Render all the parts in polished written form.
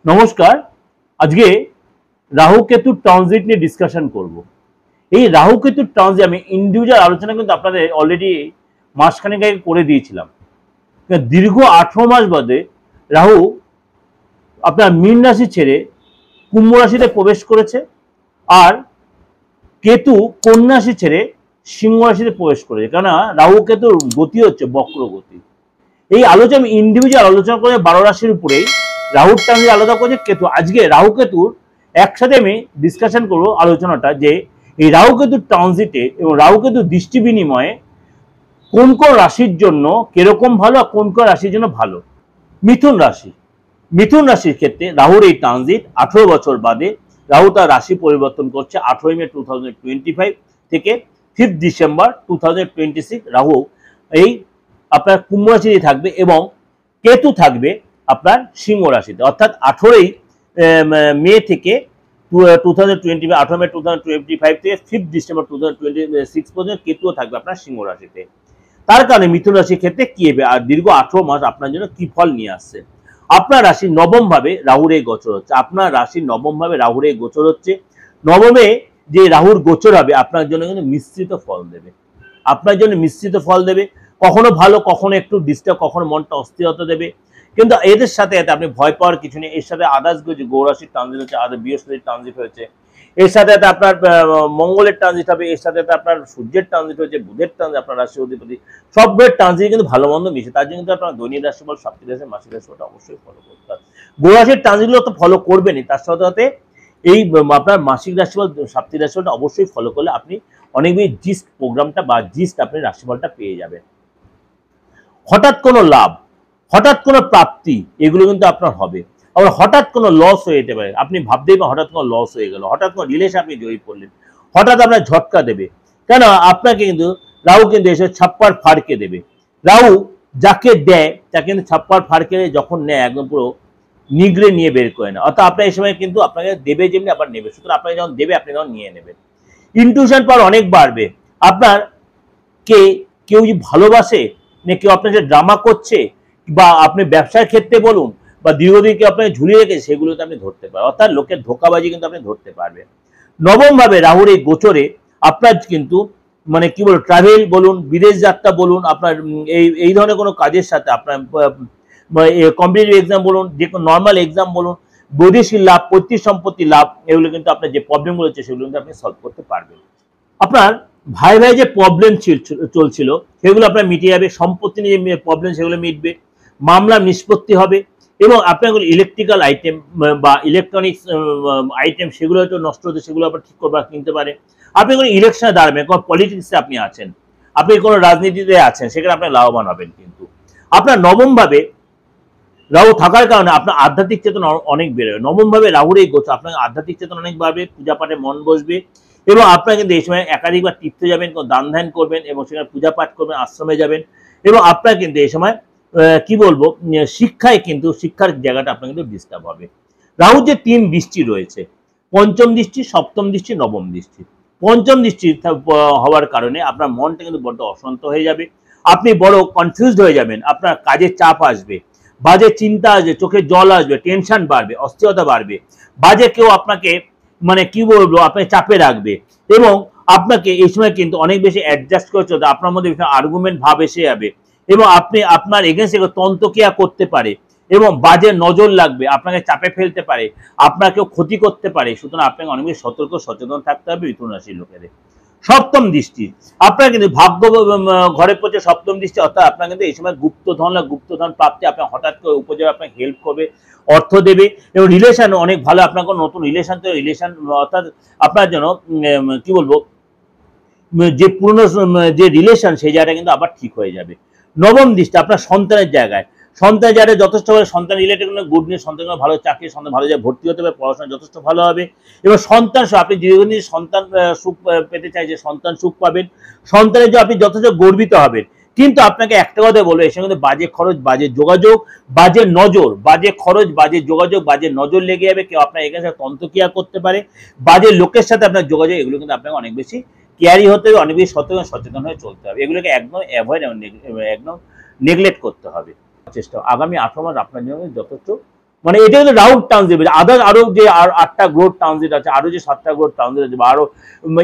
নমস্কার। আজকে রাহু কেতু ট্রানজিট নিয়ে ডিসকাশন করব। এই রাহু কেতু ট্রানজিট আমি ইন্ডিভিজুয়াল আলোচনা কিন্তু আপনাদের অলরেডি মাসখানেক আগে করে দিয়েছিলাম। দীর্ঘ 18 মাস বাদে রাহু আপনার মীন রাশি ছেড়ে কুম্ভ রাশিতে প্রবেশ করেছে, আর কেতু কন্যা রাশি ছেড়ে সিংহ রাশিতে প্রবেশ করেছে। কেননা রাহু কেতুর গতি হচ্ছে বক্র গতি। এই আলোচনা আমি ইন্ডিভিজুয়াল আলোচনা করে 12 রাশির উপরেই রাহুর ট্রানজিট আলাদা করেছে কেতু। আজকে রাহু কেতুর একসাথে আমি ডিসকাশন করবো আলোচনাটা, যে এই রাহু কেতুর ট্রানজিটে এবং রাহু কেতুর দৃষ্টি বিনিময়ে কোন কোন রাশির জন্য কিরকম ভালো আর কোন কোন রাশির জন্য ভালো। মিথুন রাশির ক্ষেত্রে রাহুর এই ট্রানজিট 18 বছর বাদে রাহু তার রাশি পরিবর্তন করছে 18 মে 2025 থেকে 5 ডিসেম্বর 2026 রাহু এই আপনার কুম্ভ রাশিতে থাকবে এবং কেতু থাকবে আপনার সিংহ রাশিতে। অর্থাৎ 18 মে থেকে 18 মে 2025 থেকে 5 ডিসেম্বর 2026 পর্যন্ত কেতুও থাকবে আপনার সিংহ রাশিতে। তার কারণে মিথুন রাশির ক্ষেত্রে কি হবে আর দীর্ঘ 18 মাস আপনার জন্য কি ফল নিয়ে আসছে। আপনার রাশির নবম ভাবে রাহুর এই গোচর হচ্ছে। আপনার রাশির নবম ভাবে রাহুর এই গোচর হচ্ছে। নবমে যে রাহুর গোচর হবে আপনার জন্য কিন্তু মিশ্রিত ফল দেবে। আপনার জন্য মিশ্রিত ফল দেবে, কখনো ভালো, কখনো একটু ডিস্টার্ব, কখনো মনটা অস্থিরতা দেবে। কিন্তু এদের সাথে আপনি ভয় পাওয়ার কিছু নেই। এর সাথে আদার্স যে গৌরাশির ট্রানজিট হচ্ছে, আদার বৃহস্পতির ট্রানজিট হয়েছে, এর সাথে আপনার মঙ্গলের ট্রানজিট হবে, এর সাথে আপনার সূর্যের ট্রানজিট হয়েছে, বুধের ট্রানজিট, আপনার রাশি অধিপতি সবের ট্রানজিট কিন্তু ভালো মন্দ মিশে। তার জন্য কিন্তু আপনার দৈনিক রাশিফল, সাপ্তাহিক রাশি, মাসিক রাশিফলটা অবশ্যই ফলো করতে হবে। গৌরাশির ট্রানজিটগুলো তো ফলো করবেনই, তার সাথে সাথে এই আপনার মাসিক রাশিফল, সাপ্তাহিক রাশিফলটা অবশ্যই ফলো করলে আপনি অনেক বেশি জিস্ট প্রোগ্রামটা বা জিস্ট আপনি রাশিফলটা পেয়ে যাবেন। হঠাৎ কোনো লাভ, হঠাৎ কোনো প্রাপ্তি, এগুলো কিন্তু আপনার হবে। আবার হঠাৎ কোনো লস হয়ে যেতে পারে, আপনি ভাবতেই পারেন হঠাৎ কোনো লস হয়ে গেল, হঠাৎ কোনো রিলেশন আপনি জড়িয়ে পড়লেন, হঠাৎ আপনার ঝটকা দেবে। কেন আপনাকে কিন্তু রাহু কিন্তু এসে ছাপ্পার ফাড়কে দেবে। রাহু যাকে দেয় তাকে কিন্তু ছাপ্পার ফাড়কে যখন নেয় একদম পুরো নিগড়ে নিয়ে বের করে না। অর্থাৎ আপনার এই সময় কিন্তু আপনাকে দেবে যেমনি আবার নেবে, সুতরাং আপনাকে যখন দেবে আপনি যখন নিয়ে নেবেন। ইনটিউশন পাওয়ার অনেক বাড়বে। আপনার কেউ যে ভালোবাসে না কেউ আপনার যে ড্রামা করছে, বা আপনি ব্যবসার ক্ষেত্রে বলুন বা দীর্ঘদিন কেউ আপনাকে ঝুলিয়ে রেখেছে, সেগুলোতে আপনি ধরতে পারবেন। অর্থাৎ লোকের ধোঁকাবাজি কিন্তু আপনি ধরতে পারবেন। নবম ভাবে রাহুর এই গোচরে আপনার কিন্তু মানে কি বলুন, ট্রাভেল বলুন, বিদেশ যাত্রা বলুন, আপনার এই ধরনের কোনো কাজের সাথে আপনার কম্পিটিটিভ এক্সাম বলুন, যে কোনো নর্মাল এক্সাম বলুন, বৈদেশিক লাভ, পৈতৃক সম্পত্তি লাভ, এগুলো কিন্তু আপনার যে প্রবলেমগুলো হচ্ছে সেগুলো কিন্তু আপনি সলভ করতে পারবেন। আপনার ভাই যে প্রবলেম চলছিল সেগুলো আপনার মিটে যাবে। সম্পত্তি নিয়ে প্রবলেম সেগুলো মিটবে। মামলা নিষ্পত্তি হবে এবং আপনার ইলেকট্রিক্যাল আইটেম বা ইলেকট্রনিক্স আইটেম সেগুলো হয়তো নষ্ট হতে, সেগুলো আপনার ঠিক করবার কিনতে পারে। আপনি কোনো ইলেকশনে দাঁড়াবেন, কোনো পলিটিক্সে আপনি আছেন, আপনি কোনো রাজনীতিতে আছেন, সেখানে আপনি লাভবান হবেন। কিন্তু আপনার নবম ভাবে রাহু থাকার কারণে আপনার আধ্যাত্মিক চেতনা অনেক বেরোবে। নবম ভাবে রাহুর এই গোচর আপনার আধ্যাত্মিক চেতনা অনেক বাড়বে, পূজা পাঠে মন বসবে এবং আপনারা কিন্তু এই সময় একাধিকবার তীর্থে যাবেন, কোনো দান ধ্যান করবেন এবং সেখানে পূজা পাঠ করবেন, আশ্রমে যাবেন এবং আপনারা কিন্তু এই সময় কি বলবো, শিক্ষায় কিন্তু শিক্ষার জায়গাটা আপনার কিন্তু ডিস্টার্ব হবে। রাহুর যে 3 দৃষ্টি রয়েছে, পঞ্চম দৃষ্টি, সপ্তম দৃষ্টি, নবম দৃষ্টি। পঞ্চম দৃষ্টি হওয়ার কারণে আপনার মনটা কিন্তু বড্ড অশান্ত হয়ে যাবে, আপনি বড় কনফিউজড হয়ে যাবেন, আপনার কাজের চাপ আসবে, বাজে চিন্তা আসবে, চোখে জল আসবে, টেনশন বাড়বে, অস্থিরতা বাড়বে, বাজে কেউ আপনাকে মানে কি বলবো আপনাকে চাপে রাখবে এবং আপনাকে এই সময় কিন্তু অনেক বেশি অ্যাডজাস্ট করে চলতে, আপনার মধ্যে আর্গুমেন্ট ভাব এসে যাবে এবং আপনি আপনার এগেন্সে তন্ত্রক্রিয়া করতে পারে এবং বাজে নজর লাগবে, আপনাকে চাপে ফেলতে পারে, আপনাকেও ক্ষতি করতে পারে। সুতরাং আপনাকে অনেক বেশি সতর্ক সচেতন থাকতে হবে মিথুন রাশির লোকেদের। সপ্তম দৃষ্টি আপনার কিন্তু ভাগ্য ঘরে পড়ছে সপ্তম দৃষ্টি, অর্থাৎ আপনার কিন্তু এই সময় গুপ্তধন প্রাপ্তি, আপনার হঠাৎ করে উপযোগ আপনাকে হেল্প করবে, অর্থ দেবে এবং রিলেশন অনেক ভালো। আপনার কোনো নতুন রিলেশন তো রিলেশন অর্থাৎ আপনার জন্য কি বলবো, যে পুরনো যে রিলেশন সেই জায়গাটা কিন্তু আবার ঠিক হয়ে যাবে। নবম দৃষ্টি আপনার সন্তানের জায়গায়, সন্তানের জায়গায় যথেষ্ট ভাবে সন্তান রিলেটেড কোনো গুড নিউজ, সন্তান ভালো চাকরি, সন্তান ভালো জায়গায় ভর্তি হতে হবে, পড়াশোনা যথেষ্ট ভালো হবে এবং সন্তান আপনি দীর্ঘদিন সন্তান সুখ পেতে চাই, যে সন্তান সুখ পাবেন, সন্তানের জন্য আপনি যথেষ্ট গর্বিত হবেন। কিন্তু আপনাকে একটা কথা বলবো, এর সঙ্গে বাজে খরচ, বাজে যোগাযোগ, বাজে নজর, বাজে খরচ, বাজে যোগাযোগ, বাজে নজর লেগে যাবে, কেউ আপনার এখানে তন্ত্রক্রিয়া করতে পারে, বাজে লোকের সাথে আপনার যোগাযোগ, এগুলো কিন্তু আপনাকে অনেক বেশি কেয়ারি হতে হবে, অনেক বেশি সচেতন হয়ে চলতে হবে। এগুলোকে একদম অ্যাভয়েড এবং একদম নেগলেক্ট করতে হবে চেষ্টা। আগামী 18 মাস আপনার জন্য যথেষ্ট মানে এটা কিন্তু রাউন্ড ট্রানজিট, আদার আরো যে 8টা গ্রোথ ট্রানজিট আছে, আরো যে 7টা গ্রোথ ট্রানজিট আছে, বা আরো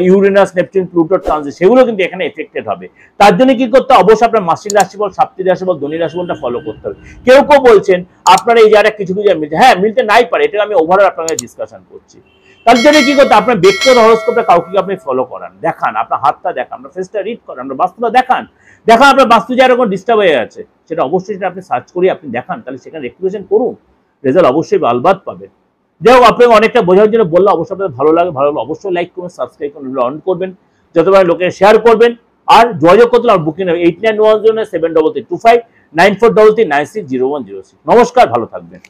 ইউরেনাস নেপচুন প্লুটোর ট্রানজিট, সেগুলো কিন্তু এখানে এফেক্টেড হবে। তার জন্য কি করতে হবে, অবশ্যই আপনার মাসিক রাশিফল, সাপ্তাহিক রাশিফল, দৈনিক রাশিফলটা ফলো করতে হবে। কেউ কেউ বলছেন আপনারা এই জায়গাটা কিছু কিছু মিলছে, হ্যাঁ মিলতে নাই পারে, এটা আমি ওভারঅল আপনাদের ডিসকাশন করছি। তার জন্য কি করতে, আপনার ব্যক্তিগত হরোস্কোপটা কাউকে আপনি ফলো করান, দেখান, আপনার হাতটা দেখান, আপনার ফেসটা রিড করান, আপনার বাস্তুটা দেখান, দেখান আপনার বাস্তু যে এরকম ডিস্টার্ব হয়ে আছে, সেটা অবশ্যই সেটা আপনি সার্চ করে আপনি দেখান, তাহলে সেখানে রেক্টিফিকেশন করুন, রেজাল্ট অবশ্যই আলবাদ পাবেন। যাই হোক, আপনাকে অনেকটা বোঝার জন্য বললাম, অবশ্যই আপনাদের ভালো লাগে, ভালো লাগলে অবশ্যই লাইক করবেন, সাবস্ক্রাইব করবেন, অন করবেন, যতবার লোকের শেয়ার করবেন। আর যোগাযোগ করতে হবে বুকিং 8910 73325 9433960106। নমস্কার, ভালো থাকবেন।